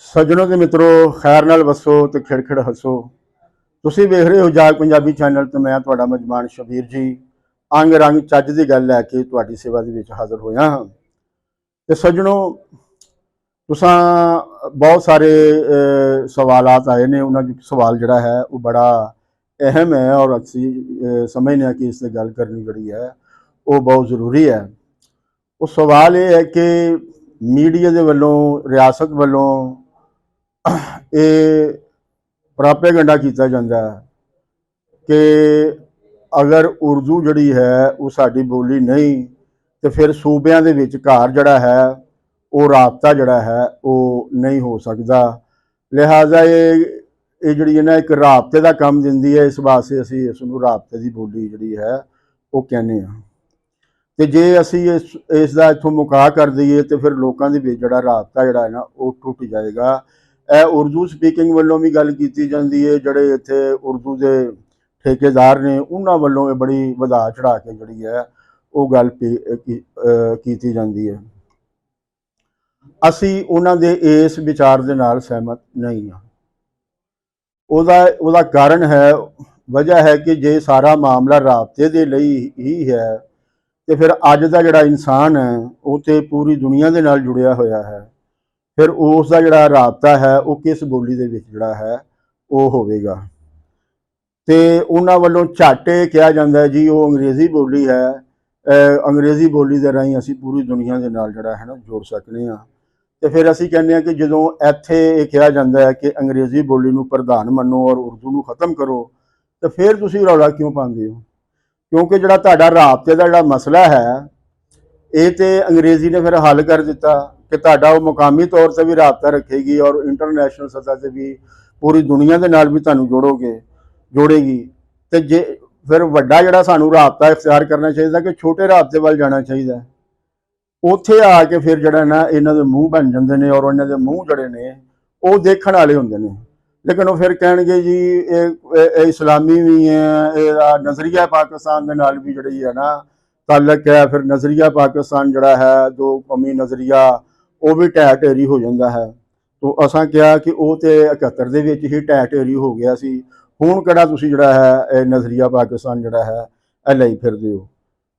ਸੱਜਣੋ ਤੇ ਮਿੱਤਰੋ, ਖੈਰ ਨਾਲ ਵਸੋ ਤੇ ਖਿੜ-ਖਿੜ ਹੱਸੋ। ਤੁਸੀਂ ਵੇਖ ਰਹੇ ਹੋ ਜਾਗ ਪੰਜਾਬੀ ਚੈਨਲ ਤੇ ਮੈਂ ਤੁਹਾਡਾ ਮੇਜ਼ਬਾਨ ਸ਼ਬੀਰ ਜੀ ਅੰਗ ਰੰਗ ਚੱਜ ਦੀ ਗੱਲ ਲੈ ਕੇ ਤੁਹਾਡੀ ਸੇਵਾ ਦੇ ਵਿੱਚ ਹਾਜ਼ਰ ਹੋਇਆ ਹਾਂ। ਤੇ ਸੱਜਣੋ, ਤੁਸਾਂ ਬਹੁਤ ਸਾਰੇ ਸਵਾਲਾਤ ਆਏ ਨੇ। ਉਹਨਾਂ ਵਿੱਚ ਸਵਾਲ ਜਿਹੜਾ ਹੈ ਉਹ ਬੜਾ ਅਹਿਮ ਹੈ ਔਰ ਅਸੀਂ ਸਮਝਦੇ ਹਾਂ ਕਿ ਇਸ ਤੇ ਗੱਲ ਕਰਨੀ ਜਿਹੜੀ ਹੈ ਉਹ ਬਹੁਤ ਜ਼ਰੂਰੀ ਹੈ। ਉਹ ਸਵਾਲ ਇਹ ਹੈ ਕਿ ਮੀਡੀਆ ਦੇ ਵੱਲੋਂ, ਰਿਆਸਤ ਵੱਲੋਂ ਇਹ ਪ੍ਰੋਪੇਗੈਂਡਾ ਕੀਤਾ ਜਾਂਦਾ ਹੈ ਕਿ ਅਗਰ ਉਰਦੂ ਜਿਹੜੀ ਹੈ ਉਹ ਸਾਡੀ ਬੋਲੀ ਨਹੀਂ ਤੇ ਫਿਰ ਸੂਬਿਆਂ ਦੇ ਵਿਚਕਾਰ ਜਿਹੜਾ ਹੈ ਉਹ ਰਾਬਤਾ ਜਿਹੜਾ ਹੈ ਉਹ ਨਹੀਂ ਹੋ ਸਕਦਾ। ਲਿਹਾਜ਼ਾ ਇਹ ਜਿਹੜੀ ਨਾ ਇੱਕ ਰਾਬਤੇ ਦਾ ਕੰਮ ਦਿੰਦੀ ਹੈ। ਇਸ ਵਾਸਤੇ ਅਸੀਂ ਇਸ ਨੂੰ ਰਾਬਤੇ ਦੀ ਬੋਲੀ ਜਿਹੜੀ ਹੈ ਉਹ ਕਹਿੰਦੇ ਹਾਂ। ਤੇ ਜੇ ਅਸੀਂ ਇਸ ਦਾ ਇੱਥੋਂ ਮੁਕਾ ਕਰ ਦਈਏ ਤੇ ਫਿਰ ਲੋਕਾਂ ਦੇ ਵਿੱਚ ਜਿਹੜਾ ਰਾਬਤਾ ਜਿਹੜਾ ਹੈ ਨਾ ਉਹ ਟੁੱਟ ਜਾਏਗਾ। ਇਹ ਉਰਦੂ ਸਪੀਕਿੰਗ ਵੱਲੋਂ ਵੀ ਗੱਲ ਕੀਤੀ ਜਾਂਦੀ ਹੈ। ਜਿਹੜੇ ਇੱਥੇ ਉਰਦੂ ਦੇ ਠੇਕੇਦਾਰ ਨੇ ਉਹਨਾਂ ਵੱਲੋਂ ਇਹ ਬੜੀ ਵਧਾ ਚੜਾ ਕੇ ਜਿਹੜੀ ਹੈ ਉਹ ਗੱਲ ਕੀਤੀ ਜਾਂਦੀ ਹੈ। ਅਸੀਂ ਉਹਨਾਂ ਦੇ ਇਸ ਵਿਚਾਰ ਦੇ ਨਾਲ ਸਹਿਮਤ ਨਹੀਂ ਹਾਂ। ਉਹਦਾ ਕਾਰਨ ਹੈ, ਵਜ੍ਹਾ ਹੈ ਕਿ ਜੇ ਸਾਰਾ ਮਾਮਲਾ ਰਾਬਤੇ ਦੇ ਲਈ ਹੀ ਹੈ ਤੇ ਫਿਰ ਅੱਜ ਦਾ ਜਿਹੜਾ ਇਨਸਾਨ ਹੈ ਉਹ ਤੇ ਪੂਰੀ ਦੁਨੀਆ ਦੇ ਨਾਲ ਜੁੜਿਆ ਹੋਇਆ ਹੈ। ਫਿਰ ਉਸ ਦਾ ਜਿਹੜਾ ਰਾਬਤਾ ਹੈ ਉਹ ਕਿਸ ਬੋਲੀ ਦੇ ਵਿੱਚ ਜਿਹੜਾ ਹੈ ਉਹ ਹੋਵੇਗਾ। ਤੇ ਉਹਨਾਂ ਵੱਲੋਂ ਝੱਟ ਇਹ ਕਿਹਾ ਜਾਂਦਾ ਹੈ ਜੀ ਉਹ ਅੰਗਰੇਜ਼ੀ ਬੋਲੀ ਹੈ, ਅੰਗਰੇਜ਼ੀ ਬੋਲੀ ਦੇ ਰਾਹੀਂ ਅਸੀਂ ਪੂਰੀ ਦੁਨੀਆ ਦੇ ਨਾਲ ਜਿਹੜਾ ਹੈ ਨਾ ਜੋੜ ਸਕਦੇ ਹਾਂ। ਤੇ ਫਿਰ ਅਸੀਂ ਕਹਿੰਦੇ ਹਾਂ ਕਿ ਜਦੋਂ ਇੱਥੇ ਇਹ ਕਿਹਾ ਜਾਂਦਾ ਹੈ ਕਿ ਅੰਗਰੇਜ਼ੀ ਬੋਲੀ ਨੂੰ ਪ੍ਰਧਾਨ ਮੰਨੋ ਔਰ ਉਰਦੂ ਨੂੰ ਖਤਮ ਕਰੋ, ਤਾਂ ਫਿਰ ਤੁਸੀਂ ਰੌਲਾ ਕਿਉਂ ਪਾਉਂਦੇ ਹੋ? ਕਿਉਂਕਿ ਜਿਹੜਾ ਤੁਹਾਡਾ ਰਾਬਤੇ ਦਾ ਜਿਹੜਾ ਮਸਲਾ ਹੈ ਇਹ ਤੇ ਅੰਗਰੇਜ਼ੀ ਨੇ ਫਿਰ ਹੱਲ ਕਰ ਦਿੱਤਾ ਕਿ ਤੁਹਾਡਾ ਉਹ ਮੁਕਾਮੀ ਤੌਰ ਤੇ ਵੀ ਰਾਬਤਾ ਰੱਖੇਗੀ ਔਰ ਇੰਟਰਨੈਸ਼ਨਲ ਸਤਹ ਤੇ ਵੀ ਪੂਰੀ ਦੁਨੀਆ ਦੇ ਨਾਲ ਵੀ ਤੁਹਾਨੂੰ ਜੋੜੇਗੀ। ਤੇ ਜੇ ਫਿਰ ਵੱਡਾ ਜਿਹੜਾ ਸਾਨੂੰ ਰਾਬਤਾ ਇਖਤਿਆਰ ਕਰਨਾ ਚਾਹੀਦਾ ਕਿ ਛੋਟੇ ਰਾਬਤੇ ਵੱਲ ਜਾਣਾ ਚਾਹੀਦਾ। ਉੱਥੇ ਆ ਕੇ ਫਿਰ ਜਿਹੜਾ ਨਾ ਇਹਨਾਂ ਦੇ ਮੂੰਹ ਬਣ ਜਾਂਦੇ ਨੇ ਔਰ ਇਹਨਾਂ ਦੇ ਮੂੰਹ ਜਿਹੜੇ ਨੇ ਉਹ ਦੇਖਣ ਵਾਲੇ ਹੁੰਦੇ ਨੇ। ਲੇਕਿਨ ਉਹ ਫਿਰ ਕਹਿਣਗੇ ਜੀ ਇਹ ਇਸਲਾਮੀ ਵੀ ਹੈ, ਇਹਦਾ ਨਜ਼ਰੀਆ ਪਾਕਿਸਤਾਨ ਦੇ ਨਾਲ ਵੀ ਜਿਹੜੀ ਹੈ ਨਾ ਤਾਲਕ ਹੈ। ਫਿਰ ਨਜ਼ਰੀਆ ਪਾਕਿਸਤਾਨ ਜਿਹੜਾ ਹੈ ਜੋ ਕੌਮੀ ਨਜ਼ਰੀਆ ਉਹ ਵੀ ਢਹਿ ਢੇਰੀ ਹੋ ਜਾਂਦਾ ਹੈ। ਤੋ ਅਸਾਂ ਕਿਹਾ ਕਿ ਉਹ ਤੇ 71 ਦੇ ਵਿੱਚ ਹੀ ਢਹਿ ਢੇਰੀ ਹੋ ਗਿਆ ਸੀ। ਹੁਣ ਕਿਹੜਾ ਤੁਸੀਂ ਜਿਹੜਾ ਹੈ ਇਹ ਨਜ਼ਰੀਆ ਪਾਕਿਸਤਾਨ ਜਿਹੜਾ ਹੈ ਇਹ ਲਈ ਫਿਰਦੇ ਹੋ।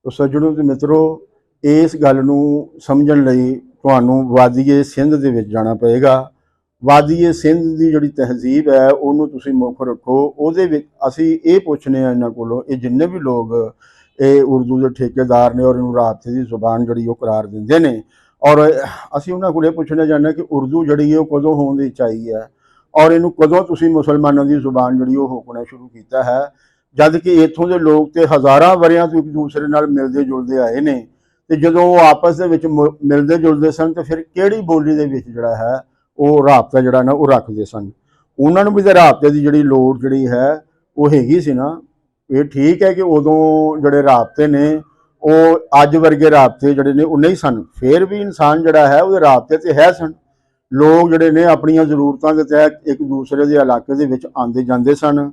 ਤੋ ਸੱਜਣੋ ਤੇ ਮਿੱਤਰੋ, ਇਸ ਗੱਲ ਨੂੰ ਸਮਝਣ ਲਈ ਤੁਹਾਨੂੰ ਵਾਦੀਏ ਸਿੰਧ ਦੇ ਵਿੱਚ ਜਾਣਾ ਪਏਗਾ। ਵਾਦੀਏ ਸਿੰਧ ਦੀ ਜਿਹੜੀ ਤਹਿਜ਼ੀਬ ਹੈ ਉਹਨੂੰ ਤੁਸੀਂ ਮੁੱਖ ਰੱਖੋ। ਉਹਦੇ ਵਿੱਚ ਅਸੀਂ ਇਹ ਪੁੱਛਨੇ ਆ ਇਹਨਾਂ ਕੋਲੋਂ, ਇਹ ਜਿੰਨੇ ਵੀ ਲੋਕ ਇਹ ਉਰਦੂ ਦੇ ਠੇਕੇਦਾਰ ਨੇ ਔਰ ਇਹਨੂੰ ਰਾਬਤੇ ਦੀ ਜ਼ੁਬਾਨ ਜਿਹੜੀ ਉਹ ਕਰਾਰ ਦਿੰਦੇ ਨੇ, ਔਰ ਅਸੀਂ ਉਹਨਾਂ ਕੋਲ ਇਹ ਪੁੱਛਣਾ ਚਾਹੁੰਦੇ ਕਿ ਉਰਦੂ ਜਿਹੜੀ ਹੈ ਉਹ ਕਦੋਂ ਹੋਣ ਦੀ ਚਾਹੀਦੀ ਹੈ ਔਰ ਇਹਨੂੰ ਕਦੋਂ ਤੁਸੀਂ ਮੁਸਲਮਾਨਾਂ ਦੀ ਜ਼ੁਬਾਨ ਜਿਹੜੀ ਉਹ ਹੋਣਾ ਸ਼ੁਰੂ ਕੀਤਾ ਹੈ, ਜਦ ਕਿ ਇੱਥੋਂ ਦੇ ਲੋਕ ਤੇ ਹਜ਼ਾਰਾਂ ਵਰਿਆਂ ਤੋਂ ਇੱਕ ਦੂਸਰੇ ਨਾਲ ਮਿਲਦੇ ਜੁਲਦੇ ਆਏ ਨੇ। ਤੇ ਜਦੋਂ ਉਹ ਆਪਸ ਦੇ ਵਿੱਚ ਮਿਲਦੇ ਜੁਲਦੇ ਸਨ ਤੇ ਫਿਰ ਕਿਹੜੀ ਬੋਲੀ ਦੇ ਵਿੱਚ ਜਿਹੜਾ ਹੈ ਉਹ ਰਾਬਤਾ ਜਿਹੜਾ ਨਾ ਉਹ ਰੱਖਦੇ ਸਨ। ਉਹਨਾਂ ਨੂੰ ਵੀ ਤਾਂ ਰਾਬਤੇ ਦੀ ਜਿਹੜੀ ਲੋੜ ਜਿਹੜੀ ਹੈ ਉਹ ਹੈਗੀ ਸੀ ਨਾ। ਇਹ ਠੀਕ ਹੈ ਕਿ ਉਦੋਂ ਜਿਹੜੇ ਰਾਬਤੇ ਨੇ ਉਹ ਅੱਜ ਵਰਗੇ ਰਾਬਤੇ ਜਿਹੜੇ ਨੇ ਉਹ ਨਹੀਂ ਸਨ। ਫਿਰ ਵੀ ਇਨਸਾਨ ਜਿਹੜਾ ਹੈ ਉਹਦੇ ਰਾਬਤੇ ਤੇ ਹੈ ਸਨ। ਲੋਕ ਜਿਹੜੇ ਨੇ ਆਪਣੀਆਂ ਜ਼ਰੂਰਤਾਂ ਦੇ ਤਹਿਤ ਇੱਕ ਦੂਸਰੇ ਦੇ ਇਲਾਕੇ ਦੇ ਵਿੱਚ ਆਉਂਦੇ ਜਾਂਦੇ ਸਨ।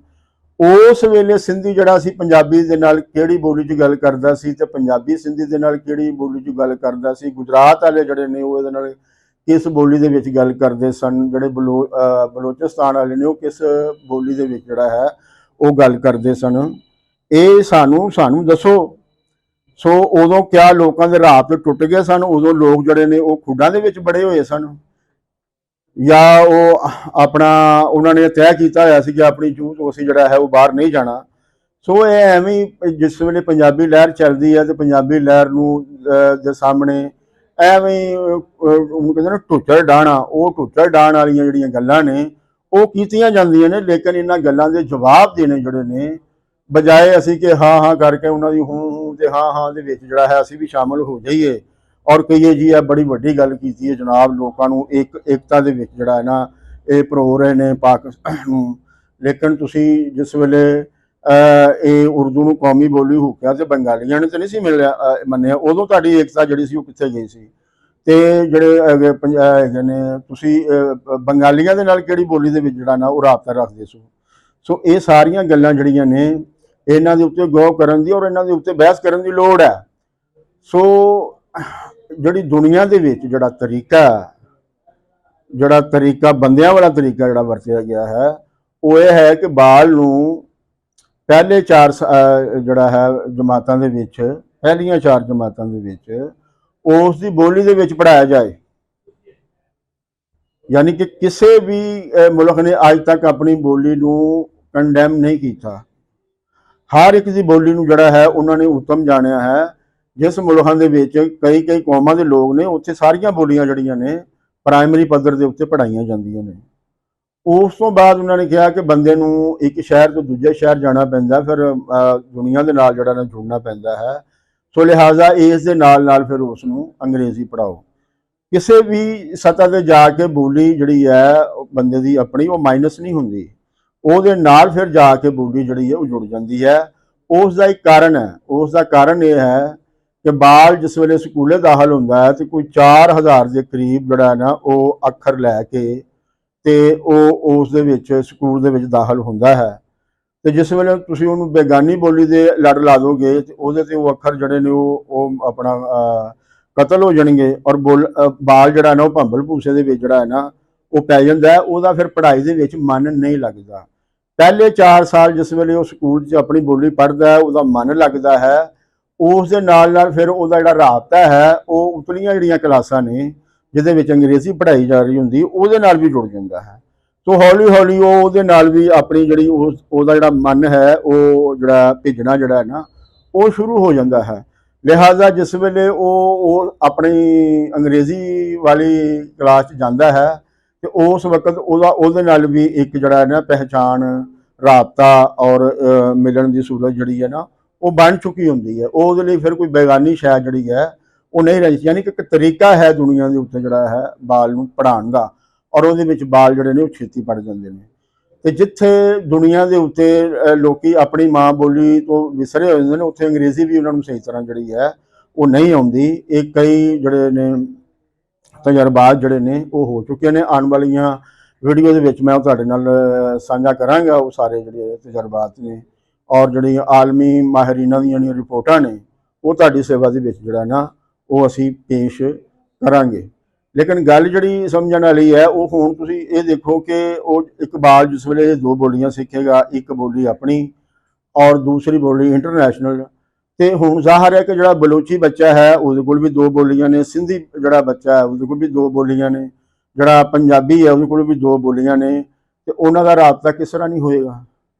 ਉਸ ਵੇਲੇ ਸਿੰਧੀ ਜਿਹੜਾ ਸੀ ਪੰਜਾਬੀ ਦੇ ਨਾਲ ਕਿਹੜੀ ਬੋਲੀ 'ਚ ਗੱਲ ਕਰਦਾ ਸੀ ਤੇ ਪੰਜਾਬੀ ਸਿੰਧੀ ਦੇ ਨਾਲ ਕਿਹੜੀ ਬੋਲੀ 'ਚ ਗੱਲ ਕਰਦਾ ਸੀ। ਗੁਜਰਾਤ ਵਾਲੇ ਜਿਹੜੇ ਨੇ ਉਹ ਇਹਦੇ ਨਾਲ ਕਿਸ ਬੋਲੀ ਦੇ ਵਿੱਚ ਗੱਲ ਕਰਦੇ ਸਨ। ਜਿਹੜੇ ਬਲੋਚਿਸਤਾਨ ਵਾਲੇ ਨੇ ਉਹ ਕਿਸ ਬੋਲੀ ਦੇ ਵਿੱਚ ਜਿਹੜਾ ਹੈ ਉਹ ਗੱਲ ਕਰਦੇ ਸਨ। ਇਹ ਸਾਨੂੰ ਦੱਸੋ। ਸੋ ਉਦੋਂ ਕਿਆ ਲੋਕਾਂ ਦੇ ਰਾਬਤੇ ਟੁੱਟ ਗਏ ਸਨ? ਉਦੋਂ ਲੋਕ ਜਿਹੜੇ ਨੇ ਉਹ ਖੁੱਡਾਂ ਦੇ ਵਿੱਚ ਬੜੇ ਹੋਏ ਸਨ, ਜਾਂ ਉਹ ਆਪਣਾ ਉਹਨਾਂ ਨੇ ਤੈਅ ਕੀਤਾ ਹੋਇਆ ਸੀ ਕਿ ਆਪਣੀ ਜੂਹ ਤੋਂ ਅਸੀਂ ਜਿਹੜਾ ਹੈ ਉਹ ਬਾਹਰ ਨਹੀਂ ਜਾਣਾ। ਸੋ ਇਹ ਐਵੇਂ ਜਿਸ ਵੇਲੇ ਪੰਜਾਬੀ ਲਹਿਰ ਚੱਲਦੀ ਹੈ ਤੇ ਪੰਜਾਬੀ ਲਹਿਰ ਨੂੰ ਦੇ ਸਾਹਮਣੇ ਐਵੇਂ ਉਹਨੂੰ ਕਹਿੰਦੇ ਨਾ ਢੁੱਚੜ ਡਾਹਣਾ, ਉਹ ਢੁੱਚੜ ਡਾਹਣ ਵਾਲੀਆਂ ਜਿਹੜੀਆਂ ਗੱਲਾਂ ਨੇ ਉਹ ਕੀਤੀਆਂ ਜਾਂਦੀਆਂ ਨੇ। ਲੇਕਿਨ ਇਹਨਾਂ ਗੱਲਾਂ ਦੇ ਜਵਾਬ ਦੇਣੇ ਜਿਹੜੇ ਨੇ, ਬਜਾਏ ਅਸੀਂ ਕਿ ਹਾਂ ਹਾਂ ਕਰਕੇ ਉਹਨਾਂ ਦੀ ਹੂੰ ਤੇ ਹਾਂ ਹਾਂ ਦੇ ਵਿੱਚ ਜਿਹੜਾ ਹੈ ਅਸੀਂ ਵੀ ਸ਼ਾਮਲ ਹੋ ਜਾਈਏ ਔਰ ਕਹੀਏ ਜੀ ਇਹ ਬੜੀ ਵੱਡੀ ਗੱਲ ਕੀਤੀ ਹੈ ਜਨਾਬ, ਲੋਕਾਂ ਨੂੰ ਏਕਤਾ ਦੇ ਵਿੱਚ ਜਿਹੜਾ ਹੈ ਨਾ ਇਹ ਪਰੋ ਰਹੇ ਨੇ ਪਾਕਿਸਤਾਨ ਨੂੰ। ਲੇਕਿਨ ਤੁਸੀਂ ਜਿਸ ਵੇਲੇ ਇਹ ਉਰਦੂ ਨੂੰ ਕੌਮੀ ਬੋਲੀ ਹੋ ਗਿਆ ਤੇ ਬੰਗਾਲੀਆਂ ਨੇ ਤਾਂ ਨਹੀਂ ਸੀ ਮੰਨਿਆ, ਉਦੋਂ ਤੁਹਾਡੀ ਏਕਤਾ ਜਿਹੜੀ ਸੀ ਉਹ ਕਿੱਥੇ ਗਈ ਸੀ? ਤੇ ਜਿਹੜੇ ਹੈਗੇ ਨੇ ਤੁਸੀਂ ਬੰਗਾਲੀਆਂ ਦੇ ਨਾਲ ਕਿਹੜੀ ਬੋਲੀ ਦੇ ਵਿੱਚ ਜਿਹੜਾ ਨਾ ਉਹ ਰਾਬਤਾ ਰੱਖਦੇ ਸੋ। ਸੋ ਇਹ ਸਾਰੀਆਂ ਗੱਲਾਂ ਜਿਹੜੀਆਂ ਨੇ ਇਹਨਾਂ ਦੇ ਉੱਤੇ ਗੌਰ ਕਰਨ ਦੀ ਔਰ ਇਹਨਾਂ ਦੇ ਉੱਤੇ ਬਹਿਸ ਕਰਨ ਦੀ ਲੋੜ ਹੈ। ਸੋ ਜਿਹੜੀ ਦੁਨੀਆ ਦੇ ਵਿੱਚ ਜਿਹੜਾ ਤਰੀਕਾ ਜਿਹੜਾ ਤਰੀਕਾ ਬੰਦਿਆਂ ਵਾਲਾ ਤਰੀਕਾ ਜਿਹੜਾ ਵਰਤਿਆ ਗਿਆ ਹੈ ਉਹ ਇਹ ਹੈ ਕਿ ਬਾਲ ਨੂੰ ਪਹਿਲੇ 4 ਜਿਹੜਾ ਹੈ ਜਮਾਤਾਂ ਦੇ ਵਿੱਚ, ਪਹਿਲੀਆਂ 4 ਜਮਾਤਾਂ ਦੇ ਵਿੱਚ ਉਸ ਦੀ ਬੋਲੀ ਦੇ ਵਿੱਚ ਪੜ੍ਹਾਇਆ ਜਾਏ। ਯਾਨੀ ਕਿ ਕਿਸੇ ਵੀ ਮੁਲਕ ਨੇ ਅੱਜ ਤੱਕ ਆਪਣੀ ਬੋਲੀ ਨੂੰ ਕੰਡੈਮ ਨਹੀਂ ਕੀਤਾ। ਹਰ ਇੱਕ ਦੀ ਬੋਲੀ ਨੂੰ ਜਿਹੜਾ ਹੈ ਉਹਨਾਂ ਨੇ ਉੱਤਮ ਜਾਣਿਆ ਹੈ। ਜਿਸ ਮੁਲਕਾਂ ਦੇ ਵਿੱਚ ਕਈ ਕੌਮਾਂ ਦੇ ਲੋਕ ਨੇ ਉੱਥੇ ਸਾਰੀਆਂ ਬੋਲੀਆਂ ਜਿਹੜੀਆਂ ਨੇ ਪ੍ਰਾਇਮਰੀ ਪੱਧਰ ਦੇ ਉੱਤੇ ਪੜ੍ਹਾਈਆਂ ਜਾਂਦੀਆਂ ਨੇ। ਉਸ ਤੋਂ ਬਾਅਦ ਉਹਨਾਂ ਨੇ ਕਿਹਾ ਕਿ ਬੰਦੇ ਨੂੰ ਇੱਕ ਸ਼ਹਿਰ ਤੋਂ ਦੂਜੇ ਸ਼ਹਿਰ ਜਾਣਾ ਪੈਂਦਾ, ਫਿਰ ਦੁਨੀਆ ਦੇ ਨਾਲ ਜਿਹੜਾ ਨਾ ਜੁੜਨਾ ਪੈਂਦਾ ਹੈ। ਸੋ ਲਿਹਾਜ਼ਾ ਇਸ ਦੇ ਨਾਲ ਫਿਰ ਉਸ ਨੂੰ ਅੰਗਰੇਜ਼ੀ ਪੜ੍ਹਾਓ। ਕਿਸੇ ਵੀ ਸਤਹ ਤੇ ਜਾ ਕੇ ਬੋਲੀ ਜਿਹੜੀ ਹੈ ਬੰਦੇ ਦੀ ਆਪਣੀ ਉਹ ਮਾਈਨਸ ਨਹੀਂ ਹੁੰਦੀ, ਉਹਦੇ ਨਾਲ ਫਿਰ ਜਾ ਕੇ ਬੋਲੀ ਜਿਹੜੀ ਹੈ ਉਹ ਜੁੜ ਜਾਂਦੀ ਹੈ। ਉਸ ਦਾ ਇੱਕ ਕਾਰਨ ਹੈ, ਉਸ ਦਾ ਕਾਰਨ ਇਹ ਹੈ ਕਿ ਬਾਲ ਜਿਸ ਵੇਲੇ ਸਕੂਲੇ ਦਾਖਲ ਹੁੰਦਾ ਹੈ ਤੇ ਕੋਈ 4000 ਦੇ ਕਰੀਬ ਜਿਹੜਾ ਹੈ ਨਾ ਉਹ ਅੱਖਰ ਲੈ ਕੇ ਤੇ ਉਹ ਉਸ ਦੇ ਵਿੱਚ ਸਕੂਲ ਦੇ ਵਿੱਚ ਦਾਖਲ ਹੁੰਦਾ ਹੈ। ਤੇ ਜਿਸ ਵੇਲੇ ਤੁਸੀਂ ਉਹਨੂੰ ਬੇਗਾਨੀ ਬੋਲੀ ਦੇ ਲੜ ਲਾ ਦੋਗੇ ਤੇ ਉਹਦੇ ਤੇ ਉਹ ਅੱਖਰ ਜਿਹੜੇ ਨੇ ਉਹ ਆਪਣਾ ਕਤਲ ਹੋ ਜਾਣਗੇ, ਔਰ ਬਾਲ ਜਿਹੜਾ ਨਾ ਉਹ ਭੰਬਲ ਭੂਸੇ ਦੇ ਵਿੱਚ ਜਿਹੜਾ ਹੈ ਨਾ ਉਹ ਪੈ ਜਾਂਦਾ ਹੈ। ਉਹਦਾ ਫਿਰ ਪੜ੍ਹਾਈ ਦੇ ਵਿੱਚ ਮਨ ਨਹੀਂ ਲੱਗਦਾ। ਪਹਿਲੇ 4 ਸਾਲ ਜਿਸ ਵੇਲੇ ਉਹ ਸਕੂਲ 'ਚ ਆਪਣੀ ਬੋਲੀ ਪੜ੍ਹਦਾ ਹੈ ਉਹਦਾ ਮਨ ਲੱਗਦਾ ਹੈ। ਉਸ ਦੇ ਨਾਲ ਫਿਰ ਉਹਦਾ ਜਿਹੜਾ ਰਾਬਤਾ ਹੈ ਉਹ ਉਤਲੀਆਂ ਜਿਹੜੀਆਂ ਕਲਾਸਾਂ ਨੇ ਜਿਹਦੇ ਵਿੱਚ ਅੰਗਰੇਜ਼ੀ ਪੜ੍ਹਾਈ ਜਾ ਰਹੀ ਹੁੰਦੀ ਉਹਦੇ ਨਾਲ ਵੀ ਜੁੜ ਜਾਂਦਾ ਹੈ। ਸੋ ਹੌਲੀ ਹੌਲੀ ਉਹ ਉਹਦੇ ਨਾਲ ਵੀ ਆਪਣੀ ਜਿਹੜੀ ਉਹਦਾ ਜਿਹੜਾ ਮਨ ਹੈ ਉਹ ਜਿਹੜਾ ਭਿੱਜਣਾ ਜਿਹੜਾ ਹੈ ਨਾ ਉਹ ਸ਼ੁਰੂ ਹੋ ਜਾਂਦਾ ਹੈ। ਲਿਹਾਜ਼ਾ ਜਿਸ ਵੇਲੇ ਉਹ ਆਪਣੀ ਅੰਗਰੇਜ਼ੀ ਵਾਲੀ ਕਲਾਸ 'ਚ ਜਾਂਦਾ ਹੈ ਤੇ ਉਸ ਵਕਤ ਉਹਦੇ ਨਾਲ ਵੀ ਇੱਕ ਜਿਹੜਾ ਹੈ ਨਾ ਪਹਿਚਾਣ, ਰਾਬਤਾ ਔਰ ਮਿਲਣ ਦੀ ਸੂਰਤ ਜਿਹੜੀ ਹੈ ਨਾ ਉਹ ਬਣ ਚੁੱਕੀ ਹੁੰਦੀ ਹੈ। ਉਹਦੇ ਲਈ ਫਿਰ ਕੋਈ ਬੇਗਾਨੀ ਸ਼ੈ ਜਿਹੜੀ ਹੈ ਉਹ ਨਹੀਂ ਰਹੀ। ਯਾਨੀ ਕਿ ਇੱਕ ਤਰੀਕਾ ਹੈ ਦੁਨੀਆ ਦੇ ਉੱਤੇ ਜਿਹੜਾ ਹੈ ਬਾਲ ਨੂੰ ਪੜ੍ਹਾਉਣ ਦਾ, ਔਰ ਉਹਦੇ ਵਿੱਚ ਬਾਲ ਜਿਹੜੇ ਨੇ ਉਹ ਛੇਤੀ ਪੜ ਜਾਂਦੇ ਨੇ। ਤੇ ਜਿੱਥੇ ਦੁਨੀਆ ਦੇ ਉੱਤੇ ਲੋਕੀ ਆਪਣੀ ਮਾਂ ਬੋਲੀ ਤੋਂ ਵਿਸਰੇ ਹੋ ਜਾਂਦੇ ਨੇ ਉੱਥੇ ਅੰਗਰੇਜ਼ੀ ਵੀ ਉਹਨਾਂ ਨੂੰ ਸਹੀ ਤਰ੍ਹਾਂ ਜਿਹੜੀ ਹੈ ਉਹ ਨਹੀਂ ਆਉਂਦੀ। ਇਹ ਕਈ ਜਿਹੜੇ ਨੇ ਤਜਰਬਾਤ ਜਿਹੜੇ ਨੇ ਉਹ ਹੋ ਚੁੱਕੇ ਨੇ। ਆਉਣ ਵਾਲੀਆਂ ਵੀਡੀਓ ਦੇ ਵਿੱਚ ਮੈਂ ਤੁਹਾਡੇ ਨਾਲ ਸਾਂਝਾ ਕਰਾਂਗਾ ਉਹ ਸਾਰੇ ਜਿਹੜੇ ਤਜਰਬਾਤ ਨੇ, ਔਰ ਜਿਹੜੀਆਂ ਆਲਮੀ ਮਾਹਿਰੀਨਾਂ ਦੀਆਂ ਜਿਹੜੀਆਂ ਰਿਪੋਰਟਾਂ ਨੇ ਉਹ ਤੁਹਾਡੀ ਸੇਵਾ ਦੇ ਵਿੱਚ ਜਿਹੜਾ ਨਾ ਉਹ ਅਸੀਂ ਪੇਸ਼ ਕਰਾਂਗੇ। ਲੇਕਿਨ ਗੱਲ ਜਿਹੜੀ ਸਮਝਣ ਵਾਲੀ ਹੈ ਉਹ ਹੁਣ ਤੁਸੀਂ ਇਹ ਦੇਖੋ ਕਿ ਉਹ ਇੱਕ ਬਾਲ ਜਿਸ ਵੇਲੇ 2 ਬੋਲੀਆਂ ਸਿੱਖੇਗਾ, ਇੱਕ ਬੋਲੀ ਆਪਣੀ ਔਰ ਦੂਸਰੀ ਬੋਲੀ ਇੰਟਰਨੈਸ਼ਨਲ, ਤੇ ਹੁਣ ਜ਼ਾਹਰ ਹੈ ਕਿ ਜਿਹੜਾ ਬਲੋਚੀ ਬੱਚਾ ਹੈ ਉਹਦੇ ਕੋਲ ਵੀ 2 ਬੋਲੀਆਂ ਨੇ, ਸਿੰਧੀ ਜਿਹੜਾ ਬੱਚਾ ਹੈ ਉਹਦੇ ਕੋਲ ਵੀ 2 ਬੋਲੀਆਂ ਨੇ, ਜਿਹੜਾ ਪੰਜਾਬੀ ਹੈ ਉਹਦੇ ਕੋਲ ਵੀ 2 ਬੋਲੀਆਂ ਨੇ, ਤੇ ਉਹਨਾਂ ਦਾ ਰਾਬਤਾ ਕਿਸ ਤਰ੍ਹਾਂ ਨਹੀਂ ਹੋਏਗਾ।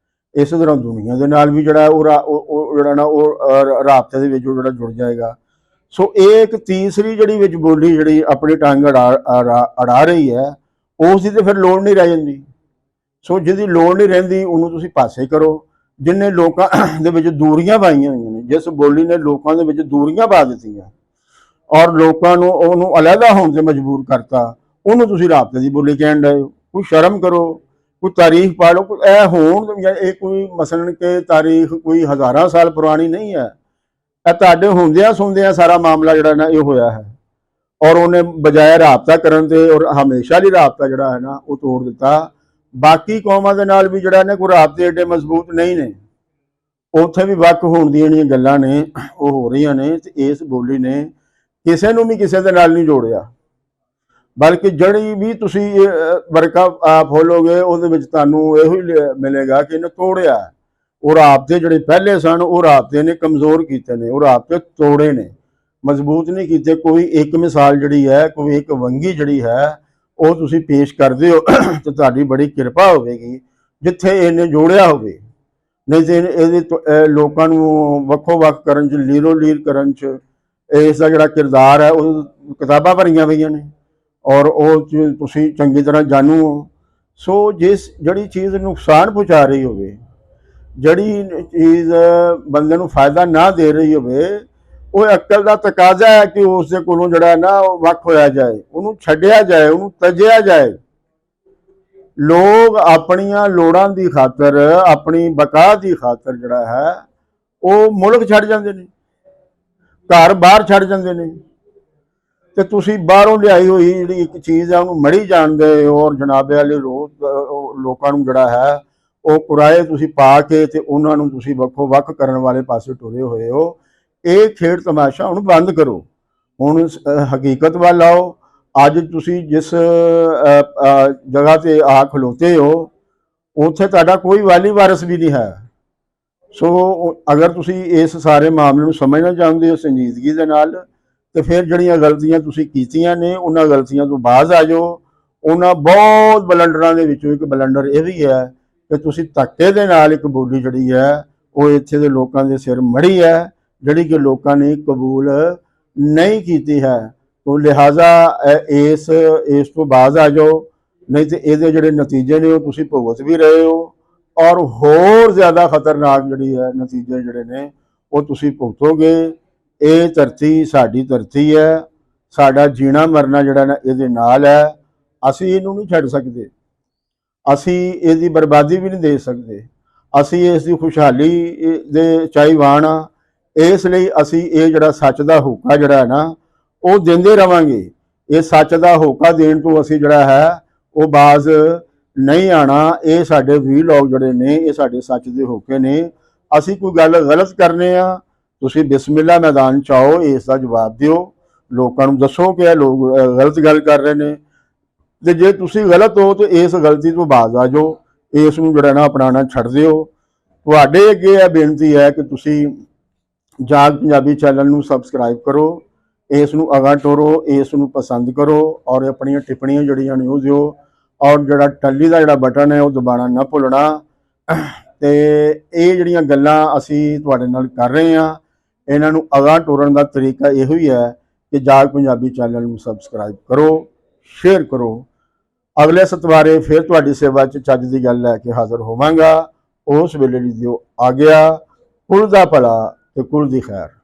ਇਸੇ ਤਰ੍ਹਾਂ ਦੁਨੀਆ ਦੇ ਨਾਲ ਵੀ ਜਿਹੜਾ ਉਹ ਜਿਹੜਾ ਨਾ ਉਹ ਰਾਬਤੇ ਦੇ ਵਿੱਚ ਜਿਹੜਾ ਜੁੜ ਜਾਏਗਾ। ਸੋ ਇਹ ਇੱਕ ਤੀਸਰੀ ਜਿਹੜੀ ਵਿੱਚ ਬੋਲੀ ਜਿਹੜੀ ਆਪਣੀ ਟੰਗ ਅੜਾ ਰਹੀ ਹੈ ਉਸ ਦੀ ਤੇ ਫਿਰ ਲੋੜ ਨਹੀਂ ਰਹਿ ਜਾਂਦੀ। ਸੋ ਜਿਹਦੀ ਲੋੜ ਨਹੀਂ ਰਹਿੰਦੀ ਉਹਨੂੰ ਤੁਸੀਂ ਪਾਸੇ ਕਰੋ। ਜਿੰਨੇ ਲੋਕਾਂ ਦੇ ਵਿੱਚ ਦੂਰੀਆਂ ਪਾਈਆਂ ਹੋਈਆਂ ਨੇ, ਜਿਸ ਬੋਲੀ ਨੇ ਲੋਕਾਂ ਦੇ ਵਿੱਚ ਦੂਰੀਆਂ ਪਾ ਦਿੱਤੀਆਂ ਔਰ ਲੋਕਾਂ ਨੂੰ ਉਹਨੂੰ ਅਲੱਗਾ ਹੋਣ ਤੇ ਮਜਬੂਰ ਕਰਤਾ, ਉਹਨੂੰ ਤੁਸੀਂ ਰਾਬਤੇ ਦੀ ਬੋਲੀ ਕਹਿਣ ਡਏ ਹੋ। ਕੋਈ ਸ਼ਰਮ ਕਰੋ, ਕੋਈ ਤਾਰੀਖ ਪਾ ਲਓ। ਇਹ ਹੋਣ ਇਹ ਕੋਈ ਮਸਲਨ ਕਿ ਤਾਰੀਖ ਕੋਈ ਹਜ਼ਾਰਾਂ ਸਾਲ ਪੁਰਾਣੀ ਨਹੀਂ ਹੈ। ਇਹ ਤੁਹਾਡੇ ਹੁੰਦਿਆਂ ਸੁਣਦਿਆਂ ਸਾਰਾ ਮਾਮਲਾ ਜਿਹੜਾ ਨਾ ਇਹ ਹੋਇਆ ਹੈ, ਔਰ ਉਹਨੇ ਬਜਾਏ ਰਾਬਤਾ ਕਰਨ ਤੇ ਔਰ ਹਮੇਸ਼ਾ ਲਈ ਰਾਬਤਾ ਜਿਹੜਾ ਹੈ ਨਾ ਉਹ ਤੋੜ ਦਿੱਤਾ। ਬਾਕੀ ਕੌਮਾਂ ਦੇ ਨਾਲ ਵੀ ਜਿਹੜਾ ਨੇ ਕੋਈ ਰਾਬਤੇ ਏਡੇ ਮਜ਼ਬੂਤ ਨਹੀਂ ਨੇ, ਉੱਥੇ ਵੀ ਵੱਖ ਹੋਣ ਦੀਆਂ ਜਿਹੜੀਆਂ ਗੱਲਾਂ ਨੇ ਉਹ ਹੋ ਰਹੀਆਂ ਨੇ। ਤੇ ਇਸ ਬੋਲੀ ਨੇ ਕਿਸੇ ਨੂੰ ਵੀ ਕਿਸੇ ਦੇ ਨਾਲ ਨਹੀਂ ਜੋੜਿਆ, ਬਲਕਿ ਜਿਹੜੀ ਵੀ ਤੁਸੀਂ ਵਰਕਾ ਫੋਲੋਗੇ ਉਹਦੇ ਵਿੱਚ ਤੁਹਾਨੂੰ ਇਹੋ ਹੀ ਮਿਲੇਗਾ ਕਿ ਇਹਨੇ ਤੋੜਿਆ। ਉਹ ਰਾਬਤੇ ਜਿਹੜੇ ਪਹਿਲੇ ਸਨ ਉਹ ਰਾਬਤੇ ਨੇ ਕਮਜ਼ੋਰ ਕੀਤੇ ਨੇ, ਉਹ ਰਾਬਤੇ ਤੋੜੇ ਨੇ, ਮਜ਼ਬੂਤ ਨਹੀਂ ਕੀਤੇ। ਕੋਈ ਇੱਕ ਮਿਸਾਲ ਜਿਹੜੀ ਹੈ, ਕੋਈ ਇੱਕ ਵੰਗੀ ਜਿਹੜੀ ਹੈ ਉਹ ਤੁਸੀਂ ਪੇਸ਼ ਕਰਦੇ ਹੋ ਤੇ ਤੁਹਾਡੀ ਬੜੀ ਕਿਰਪਾ ਹੋਵੇਗੀ ਜਿੱਥੇ ਇਹਨੇ ਜੋੜਿਆ ਹੋਵੇ। ਨਹੀਂ ਤੇ ਇਹਦੇ ਲੋਕਾਂ ਨੂੰ ਵੱਖੋ ਵੱਖ ਕਰਨ 'ਚ, ਲੀਰੋ ਲੀਰ ਕਰਨ 'ਚ ਇਸ ਦਾ ਜਿਹੜਾ ਕਿਰਦਾਰ ਹੈ ਉਹ ਕਿਤਾਬਾਂ ਭਰੀਆਂ ਪਈਆਂ ਨੇ, ਔਰ ਉਹ ਤੁਸੀਂ ਚੰਗੀ ਤਰ੍ਹਾਂ ਜਾਣੂ ਹੋ। ਸੋ ਜਿਹੜੀ ਚੀਜ਼ ਨੁਕਸਾਨ ਪਹੁੰਚਾ ਰਹੀ ਹੋਵੇ, ਜਿਹੜੀ ਚੀਜ਼ ਬੰਦੇ ਨੂੰ ਫਾਇਦਾ ਨਾ ਦੇ ਰਹੀ ਹੋਵੇ, ਉਹ ਅਕਲ ਦਾ ਤਕਾਜ਼ਾ ਹੈ ਕਿ ਉਸ ਦੇ ਕੋਲੋਂ ਜਿਹੜਾ ਨਾ ਉਹ ਵੱਖ ਹੋਇਆ ਜਾਏ, ਉਹਨੂੰ ਛੱਡਿਆ ਜਾਏ, ਉਹਨੂੰ ਤਜਿਆ ਜਾਏ। ਲੋਕ ਆਪਣੀਆਂ ਲੋੜਾਂ ਦੀ ਖਾਤਰ, ਆਪਣੀ ਬਕਾ ਦੀ ਖਾਤਰ ਜਿਹੜਾ ਹੈ ਉਹ ਮੁਲਕ ਛੱਡ ਜਾਂਦੇ ਨੇ, ਘਰ ਬਾਹਰ ਛੱਡ ਜਾਂਦੇ ਨੇ, ਤੇ ਤੁਸੀਂ ਬਾਹਰੋਂ ਲਿਆਈ ਹੋਈ ਜਿਹੜੀ ਇੱਕ ਚੀਜ਼ ਹੈ ਉਹਨੂੰ ਮੜੀ ਜਾਣਦੇ ਹੋ। ਔਰ ਜਨਾਬੇ ਵਾਲੇ ਲੋਕਾਂ ਨੂੰ ਜਿਹੜਾ ਹੈ ਉਹ ਕੁਰਾਏ ਤੁਸੀਂ ਪਾ ਕੇ ਤੇ ਉਹਨਾਂ ਨੂੰ ਤੁਸੀਂ ਵੱਖੋ ਵੱਖ ਕਰਨ ਵਾਲੇ ਪਾਸੇ ਟੁਰੇ ਹੋਏ ਹੋ। ਇਹ ਖੇਡ ਤਮਾਸ਼ਾ ਹੁਣ ਬੰਦ ਕਰੋ, ਹੁਣ ਹਕੀਕਤ ਵੱਲ ਆਓ, ਅੱਜ ਤੁਸੀਂ ਜਿਸ ਜਗ੍ਹਾ ਤੇ ਆ ਖਲੋਤੇ ਹੋ, ਉੱਥੇ ਤੁਹਾਡਾ ਕੋਈ ਵਾਲੀ ਵਾਰਸ ਵੀ ਨਹੀਂ ਹੈ। ਸੋ ਅਗਰ ਤੁਸੀਂ ਇਸ ਸਾਰੇ ਮਾਮਲੇ ਨੂੰ ਸਮਝਣਾ ਚਾਹੁੰਦੇ ਹੋ ਸੰਜੀਦਗੀ ਦੇ ਨਾਲ, ਤੇ ਫਿਰ ਜਿਹੜੀਆਂ ਗਲਤੀਆਂ ਤੁਸੀਂ ਕੀਤੀਆਂ ਨੇ ਉਹਨਾਂ ਗਲਤੀਆਂ ਤੋਂ ਬਾਜ਼ ਆ ਜਾਓ। ਉਹਨਾਂ ਬਹੁਤ ਬਲੰਡਰਾਂ ਦੇ ਵਿੱਚੋਂ ਇੱਕ ਬਲੰਡਰ ਇਹ ਵੀ ਹੈ ਕਿ ਤੁਸੀਂ ਧੱਕੇ ਦੇ ਨਾਲ ਇੱਕ ਬੋਲੀ ਜਿਹੜੀ ਹੈ ਉਹ ਇੱਥੇ ਦੇ ਲੋਕਾਂ ਦੇ ਸਿਰ ਮੜੀ ਹੈ, ਜਿਹੜੀ ਕਿ ਲੋਕਾਂ ਨੇ ਕਬੂਲ ਨਹੀਂ ਕੀਤੀ ਹੈ। ਤੋ ਲਿਹਾਜ਼ਾ ਇਸ ਤੋਂ ਬਾਜ਼ ਆ ਜਾਓ, ਨਹੀਂ ਤੇ ਇਹਦੇ ਜਿਹੜੇ ਨਤੀਜੇ ਨੇ ਉਹ ਤੁਸੀਂ ਭੁਗਤ ਵੀ ਰਹੇ ਹੋ, ਔਰ ਹੋਰ ਜ਼ਿਆਦਾ ਖਤਰਨਾਕ ਜਿਹੜੀ ਹੈ ਨਤੀਜੇ ਜਿਹੜੇ ਨੇ ਉਹ ਤੁਸੀਂ ਭੁਗਤੋਗੇ। ਇਹ ਧਰਤੀ ਸਾਡੀ ਧਰਤੀ ਹੈ, ਸਾਡਾ ਜੀਣਾ ਮਰਨਾ ਜਿਹੜਾ ਨਾ ਇਹਦੇ ਨਾਲ ਹੈ। ਅਸੀਂ ਇਹਨੂੰ ਨਹੀਂ ਛੱਡ ਸਕਦੇ, ਅਸੀਂ ਇਹਦੀ ਬਰਬਾਦੀ ਵੀ ਨਹੀਂ ਦੇ ਸਕਦੇ। ਅਸੀਂ ਇਸ ਦੀ ਖੁਸ਼ਹਾਲੀ ਦੇ ਚਾਹੀਵਾਨ ਆ। ਇਸ ਲਈ ਅਸੀਂ ਇਹ ਜਿਹੜਾ ਸੱਚ ਦਾ ਹੋਕਾ ਜਿਹੜਾ ਹੈ ਨਾ ਉਹ ਦਿੰਦੇ ਰਵਾਂਗੇ। ਇਹ ਸੱਚ ਦਾ ਹੋਕਾ ਦੇਣ ਤੋਂ ਅਸੀਂ ਜਿਹੜਾ ਹੈ ਉਹ ਬਾਜ਼ ਨਹੀਂ ਆਣਾ। ਇਹ ਸਾਡੇ ਵੀਲੋਗ ਜਿਹੜੇ ਨੇ ਇਹ ਸਾਡੇ ਸੱਚ ਦੇ ਹੋਕੇ ਨੇ। ਅਸੀਂ ਕੋਈ ਗੱਲ ਗਲਤ ਕਰਨੇ ਆ, ਤੁਸੀਂ ਬਿਸਮਿਲ੍ਲਾ ਮੈਦਾਨ ਚ ਆਓ, ਇਸ ਦਾ ਜਵਾਬ ਦਿਓ, ਲੋਕਾਂ ਨੂੰ ਦੱਸੋ ਕਿ ਇਹ ਲੋਕ ਗਲਤ ਗੱਲ ਕਰ ਰਹੇ ਨੇ, ਤੇ ਜੇ ਤੁਸੀਂ ਗਲਤ ਹੋ ਤਾਂ ਇਸ ਗਲਤੀ ਤੋਂ ਬਾਜ਼ ਆ ਜਾਓ, ਇਸ ਨੂੰ ਜਿਹੜਾ ਨਾ ਅਪਣਾਉਣਾ ਛੱਡ ਦਿਓ। ਤੁਹਾਡੇ ਅੱਗੇ ਇਹ ਬੇਨਤੀ ਹੈ ਕਿ ਤੁਸੀਂ ਜਾਗ ਪੰਜਾਬੀ ਚੈਨਲ ਨੂੰ ਸਬਸਕ੍ਰਾਈਬ ਕਰੋ, ਇਸ ਨੂੰ ਅਗਾਂਹ ਤੋਰੋ, ਇਸ ਨੂੰ ਪਸੰਦ ਕਰੋ, ਔਰ ਆਪਣੀਆਂ ਟਿੱਪਣੀਆਂ ਜਿਹੜੀਆਂ ਨੇ ਉਹ ਦਿਓ, ਔਰ ਜਿਹੜਾ ਟੱਲੀ ਦਾ ਜਿਹੜਾ ਬਟਨ ਹੈ ਉਹ ਦਬਾਉਣਾ ਨਾ ਭੁੱਲਣਾ। ਤੇ ਇਹ ਜਿਹੜੀਆਂ ਗੱਲਾਂ ਅਸੀਂ ਤੁਹਾਡੇ ਨਾਲ ਕਰ ਰਹੇ ਹਾਂ, ਇਹਨਾਂ ਨੂੰ ਅਗਾਂਹ ਤੋਰਨ ਦਾ ਤਰੀਕਾ ਇਹੋ ਹੀ ਹੈ ਕਿ ਜਾਗ ਪੰਜਾਬੀ ਚੈਨਲ ਨੂੰ ਸਬਸਕ੍ਰਾਈਬ ਕਰੋ, ਸ਼ੇਅਰ ਕਰੋ। ਅਗਲੇ ਸਤਵਾਰੇ ਫਿਰ ਤੁਹਾਡੀ ਸੇਵਾ 'ਚ ਚੱਜ ਦੀ ਗੱਲ ਲੈ ਕੇ ਹਾਜ਼ਰ ਹੋਵਾਂਗਾ। ਉਸ ਵੇਲੇ ਲਈ ਦਿਓ ਆ ਗਿਆ। ਕੁਲ ਦਾ ਭਲਾ ਤੇ ਕੁਲ ਦੀ ਖੈਰ।